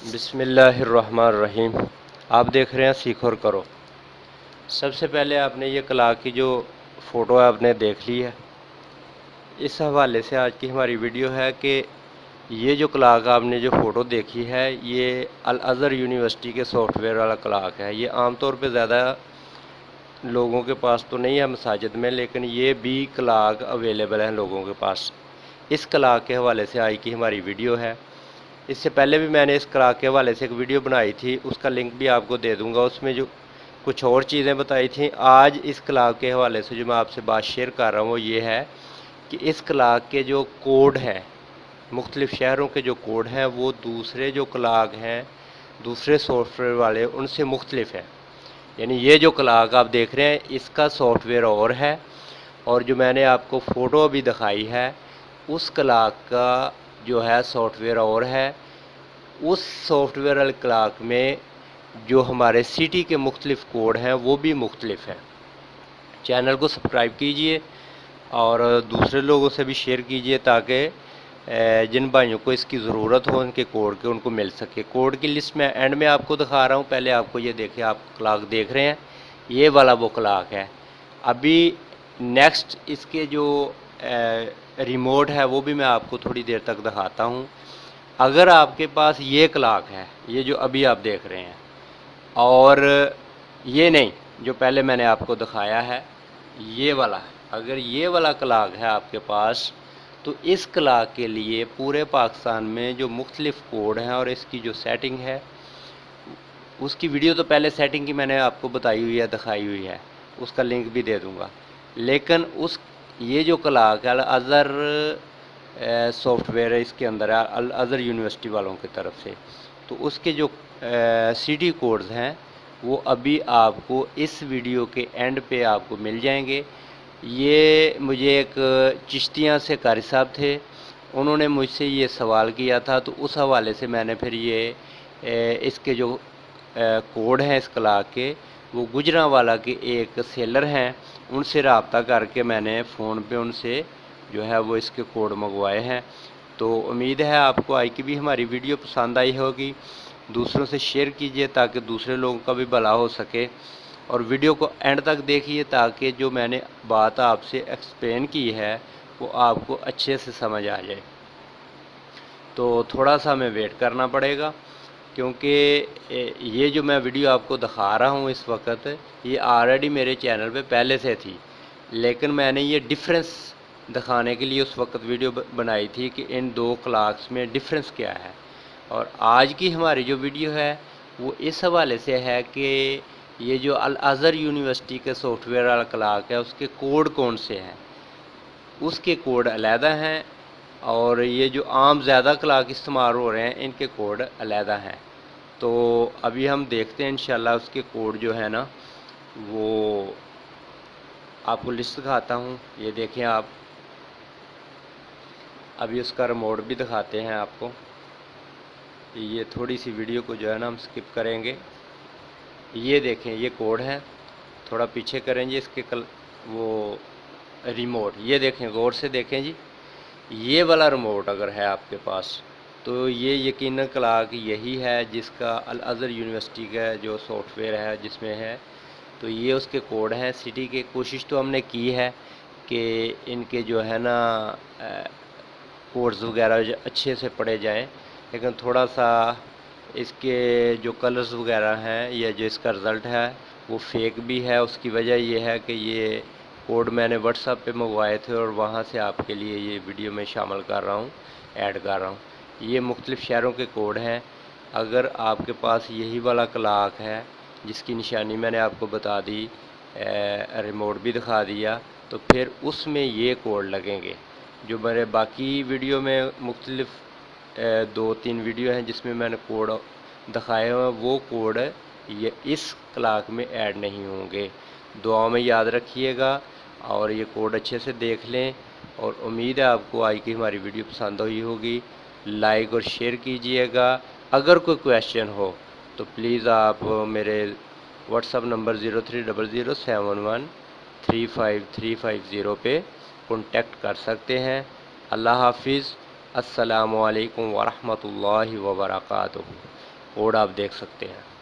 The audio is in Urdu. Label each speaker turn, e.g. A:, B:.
A: بسم اللہ الرحمن الرحیم۔ آپ دیکھ رہے ہیں سیکھ اور کرو۔ سب سے پہلے آپ نے یہ کلاک کی جو فوٹو ہے آپ نے دیکھ لی ہے۔ اس حوالے سے آج کی ہماری ویڈیو ہے کہ یہ جو کلاک آپ نے جو فوٹو دیکھی ہے یہ الازہر یونیورسٹی کے سافٹ ویئر والا کلاک ہے۔ یہ عام طور پہ زیادہ لوگوں کے پاس تو نہیں ہے مساجد میں، لیکن یہ بھی کلاک اویلیبل ہیں لوگوں کے پاس۔ اس کلاک کے حوالے سے آج کی ہماری ویڈیو ہے۔ اس سے پہلے بھی میں نے اس کلاک کے حوالے سے ایک ویڈیو بنائی تھی، اس کا لنک بھی آپ کو دے دوں گا۔ اس میں جو کچھ اور چیزیں بتائی تھیں، آج اس کلاک کے حوالے سے جو میں آپ سے بات شیئر کر رہا ہوں وہ یہ ہے کہ اس کلاک کے جو کوڈ ہیں، مختلف شہروں کے جو کوڈ ہیں وہ دوسرے جو کلاک ہیں دوسرے سافٹ ویئر والے ان سے مختلف ہیں۔ یعنی یہ جو کلاک آپ دیکھ رہے ہیں اس کا سافٹ ویئر اور ہے، اور جو میں نے آپ کو فوٹو ابھی دکھائی ہے اس کلاک کا جو ہے سافٹ ویئر اور ہے۔ اس سافٹ ویئر والے کلاک میں جو ہمارے سٹی کے مختلف کوڈ ہیں وہ بھی مختلف ہیں۔ چینل کو سبسکرائب کیجئے اور دوسرے لوگوں سے بھی شیئر کیجئے تاکہ جن بھائیوں کو اس کی ضرورت ہو ان کے کوڈ کے ان کو مل سکے۔ کوڈ کی لسٹ میں اینڈ میں آپ کو دکھا رہا ہوں، پہلے آپ کو یہ دیکھیں، آپ کلاک دیکھ رہے ہیں یہ والا وہ کلاک ہے۔ ابھی نیکسٹ اس کے جو ریموٹ ہے وہ بھی میں آپ کو تھوڑی دیر تک دکھاتا ہوں۔ اگر آپ کے پاس یہ کلاک ہے، یہ جو ابھی آپ دیکھ رہے ہیں، اور یہ نہیں جو پہلے میں نے آپ کو دکھایا ہے یہ والا، اگر یہ والا کلاک ہے آپ کے پاس تو اس کلاک کے لیے پورے پاکستان میں جو مختلف کوڈ ہیں اور اس کی جو سیٹنگ ہے اس کی ویڈیو تو پہلے سیٹنگ کی میں نے آپ کو بتائی ہوئی ہے، دکھائی ہوئی ہے، اس کا لنک بھی دے دوں گا۔ لیکن یہ جو کلاک ہے الازہر سافٹ ویئر ہے، اس کے اندر ہے الازہر یونیورسٹی والوں کی طرف سے، تو اس کے جو سی ڈی کوڈز ہیں وہ ابھی آپ کو اس ویڈیو کے اینڈ پہ آپ کو مل جائیں گے۔ یہ مجھے ایک چشتیاں سے قاری صاحب تھے، انہوں نے مجھ سے یہ سوال کیا تھا، تو اس حوالے سے میں نے پھر یہ اس کے جو کوڈ ہیں اس کلاک کے وہ گجرانوالہ کے ایک سیلر ہیں، ان سے رابطہ کر کے میں نے فون پہ ان سے جو ہے وہ اس کے کوڈ منگوائے ہیں۔ تو امید ہے آپ کو آج کی بھی ہماری ویڈیو پسند آئی ہوگی۔ دوسروں سے شیئر کیجئے تاکہ دوسرے لوگوں کا بھی بھلا ہو سکے، اور ویڈیو کو اینڈ تک دیکھیے تاکہ جو میں نے بات آپ سے ایکسپلین کی ہے وہ آپ کو اچھے سے سمجھ آ جائے۔ تو تھوڑا سا ہمیں ویٹ کرنا پڑے گا، کیونکہ یہ جو میں ویڈیو آپ کو دکھا رہا ہوں اس وقت یہ آلریڈی میرے چینل پہ پہلے سے تھی، لیکن میں نے یہ ڈیفرنس دکھانے کے لیے اس وقت ویڈیو بنائی تھی کہ ان دو کلاکس میں ڈیفرنس کیا ہے۔ اور آج کی ہماری جو ویڈیو ہے وہ اس حوالے سے ہے کہ یہ جو الازہر یونیورسٹی کے سافٹ ویئر والا کلاک ہے اس کے کوڈ کون سے ہیں، اس کے کوڈ علیحدہ ہیں، اور یہ جو عام زیادہ کلاک استعمال ہو رہے ہیں ان کے کوڈ علیحدہ ہیں۔ تو ابھی ہم دیکھتے ہیں انشاءاللہ اس کے کوڈ جو ہے نا وہ آپ کو لسٹ دکھاتا ہوں، یہ دیکھیں آپ، ابھی اس کا ریموٹ بھی دکھاتے ہیں آپ کو۔ یہ تھوڑی سی ویڈیو کو جو ہے نا ہم سکپ کریں گے۔ یہ دیکھیں یہ کوڈ ہے، تھوڑا پیچھے کریں جی اس کے وہ ریموٹ، یہ دیکھیں غور سے دیکھیں جی، یہ والا ریموٹ اگر ہے آپ کے پاس تو یہ یقیناً کلاک یہی ہے جس کا الازہر یونیورسٹی کا جو سافٹ ویئر ہے جس میں ہے، تو یہ اس کے کوڈ ہیں سٹی کے۔ کوشش تو ہم نے کی ہے کہ ان کے جو ہے نا کوڈز وغیرہ اچھے سے پڑھے جائیں، لیکن تھوڑا سا اس کے جو کلرز وغیرہ ہیں یا جو اس کا رزلٹ ہے وہ فیک بھی ہے۔ اس کی وجہ یہ ہے کہ یہ کوڈ میں نے واٹس ایپ پہ منگوائے تھے اور وہاں سے آپ کے لیے یہ ویڈیو میں شامل کر رہا ہوں، ایڈ کر رہا ہوں۔ یہ مختلف شہروں کے کوڈ ہیں۔ اگر آپ کے پاس یہی والا کلاک ہے جس کی نشانی میں نے آپ کو بتا دی، ریموٹ بھی دکھا دیا، تو پھر اس میں یہ کوڈ لگیں گے۔ جو میرے باقی ویڈیو میں مختلف دو تین ویڈیو ہیں جس میں میں نے کوڈ دکھائے ہوئے ہیں، وہ کوڈ یہ اس کلاک میں ایڈ نہیں ہوں گے۔ دعاؤں میں یاد رکھیے گا اور یہ کوڈ اچھے سے دیکھ لیں، اور امید ہے آپ کو آج کی ہماری ویڈیو پسند ہوئی ہوگی۔ لائک اور شیئر کیجئے گا۔ اگر کوئی کویشچن ہو تو پلیز آپ میرے واٹس ایپ نمبر 0300713535 پہ کانٹیکٹ کر سکتے ہیں۔ اللہ حافظ، السلام علیکم ورحمۃ اللہ وبرکاتہ۔ کوڈ آپ دیکھ سکتے ہیں۔